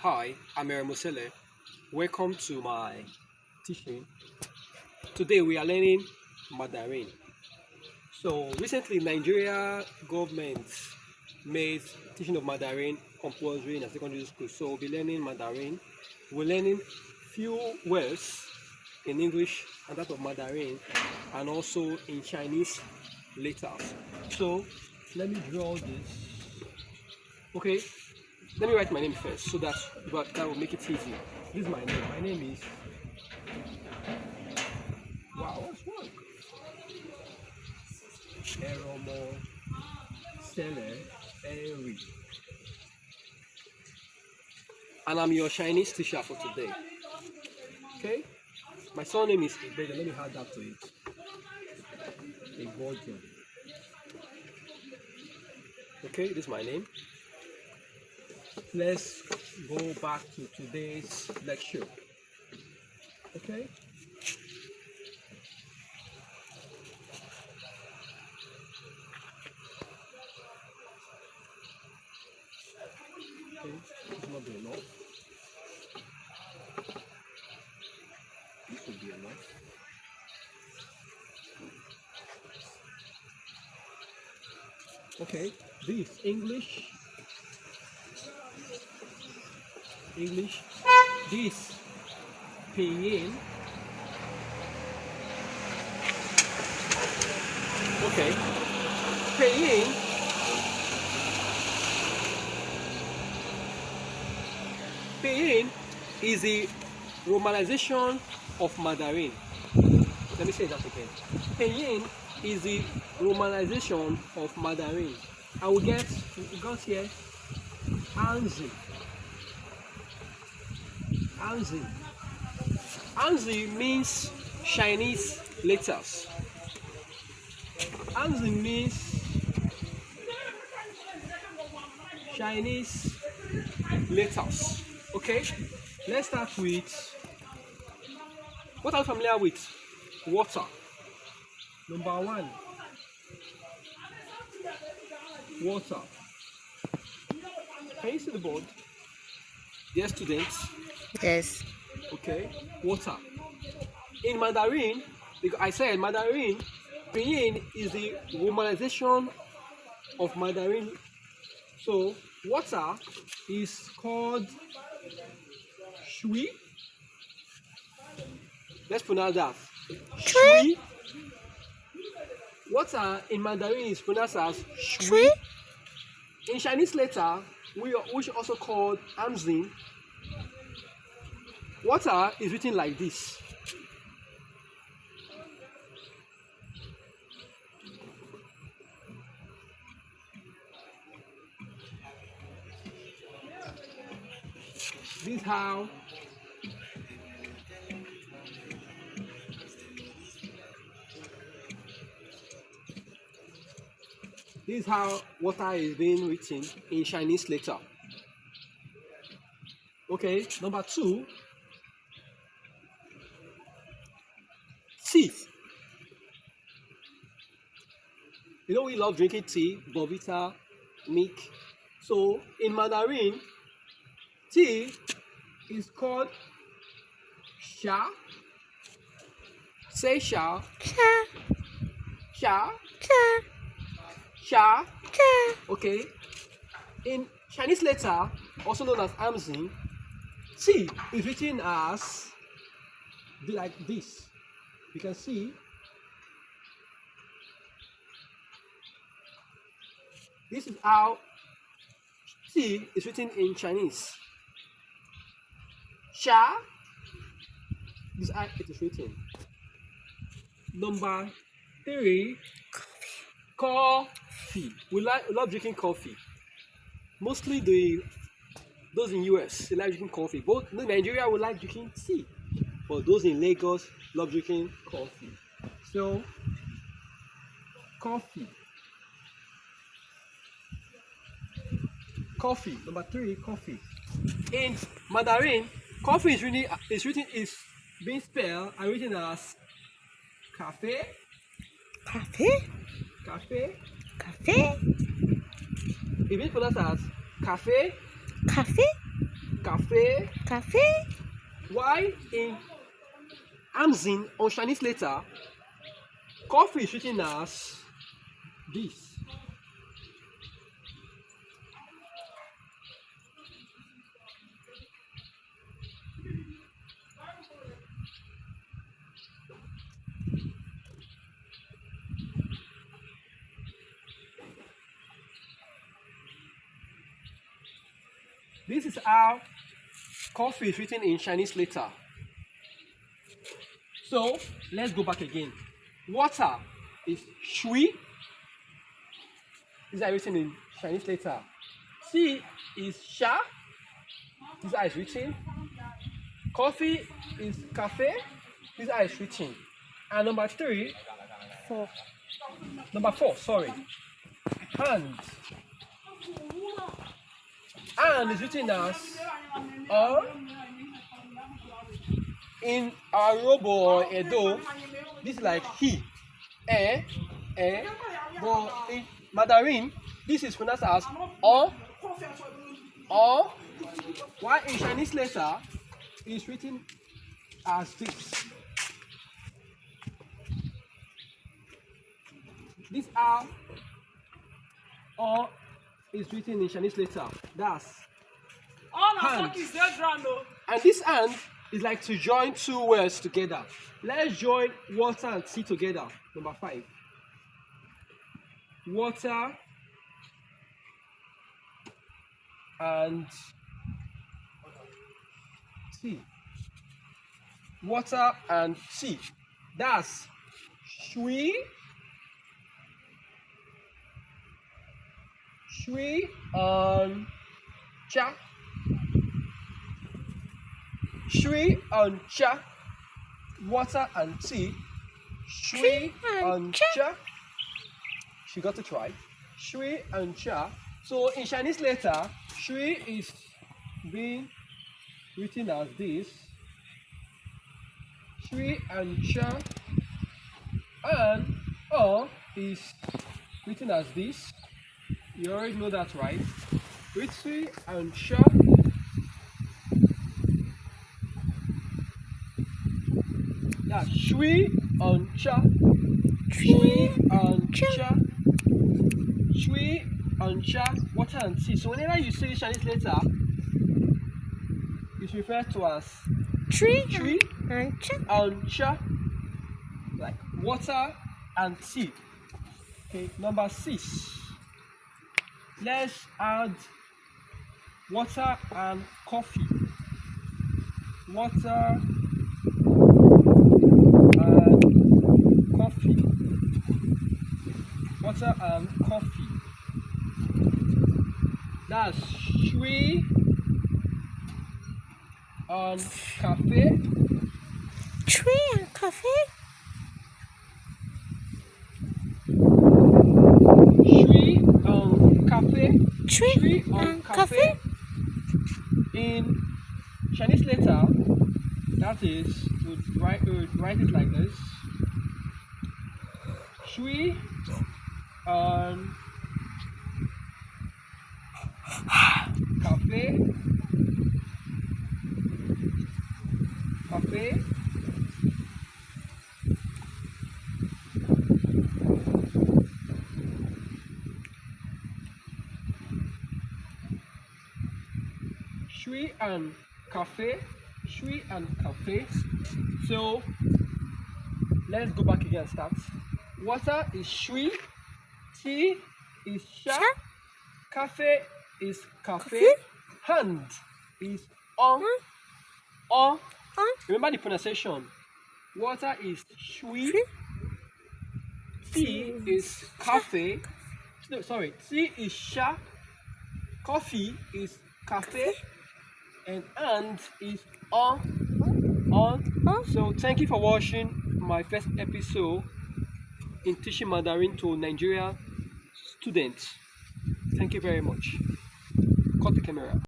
Hi, I'm Sele. Welcome to my teaching. Today we are learning Mandarin. So recently, Nigeria government made teaching of Mandarin compulsory in a secondary school. So we'll be learning Mandarin. We're learning few words in English and that of Mandarin, and also in Chinese letters. So let me draw this. Okay, let me write my name first so that will make it easy. This is my name. My name is what's wrong? Eromo Sele Henry. And I'm your Chinese teacher for today. Okay? My surname is Ibeja. Let me add that to it. Ibeja. Okay, this is my name. Let's go back to today's lecture. Okay? Okay, this not be enough. This should be enough. Okay, this English. This pinyin. Okay, pinyin. Pinyin is the romanization of Mandarin. Let me say that again. Pinyin is the romanization of Mandarin. And we got here Anzi. Anzi means Chinese letters. Anzi means Chinese letters. Okay, let's start with what are you familiar with? Water. Number one, water. Can you see the board? Yes, students. Yes. Okay, water. In Mandarin, because I said Mandarin, pinyin is the romanization of Mandarin. So water is called shui. Let's pronounce that. Shui. Water in Mandarin is pronounced as shui. In Chinese letter, which also called amzin, water is written like this. This is how water is being written in Chinese letter. Okay, number two, tea. You know we love drinking tea, Bovita, milk. So in Mandarin, tea is called sha. Say sha. Cha. Sha. Cha. Sha. Cha. Okay. In Chinese letter, also known as amzin, tea is written as like this. You can see this is how tea is written in Chinese. Sha. This is how it is written. Number three, coffee. We love drinking coffee. Mostly those in US they like drinking coffee. Both in Nigeria we like drinking tea, but those in Lagos love drinking coffee. So coffee. Number three, coffee. In Mandarin, coffee is being spelled and written as cafe. It means pronounced as cafe. cafe. Cafe. Why in Amzin on Chinese letter, coffee is written as this. This is how coffee is written in Chinese letter. So let's go back again. Water is shui. These are written in Chinese letter. Tea is sha. These are written. Coffee is cafe. These are written. And number four, sorry. Hand. And is written as in Arobo or Edo, this is like he, but in Mandarin, this is pronounced as or, while in Chinese letter, it's written as this. This R or is written in Chinese letter. That's hand. And this hand is like to join two words together. Let's join water and tea together. Number 5. Water and tea. Water and tea. That's shui. Shui and cha. Shui and cha. Water and tea. Shui and cha. She got it right. Shui and cha. So in Chinese letter, shui is being written as this. Shui and cha. And is written as this. You already know that, right? With shui and cha. Yeah, shui and cha. Shui and cha. Shui and cha. Water and tea. So whenever you say Chinese letter, it's referred to as Tree and cha. Like water and tea. Okay, number 6. Let's add water and coffee. Water and coffee. Water and coffee. That's shui and cafe. Tree and cafe. Shui and cafe. Tree and cafe. In Chinese letter, that is, we would write it like this. Shui and cafe. Cafe. Shui and cafe. Shui and cafe. So let's go back again and start. Water is shui. Tea is sha. Cafe is cafe. Hand is on. Remember the pronunciation. Water is shui. Tea is cafe. No, sorry. Tea is sha. Coffee is cafe. And hand is on. So thank you for watching my first episode in teaching Mandarin to Nigeria students. Thank you very much. Cut the camera.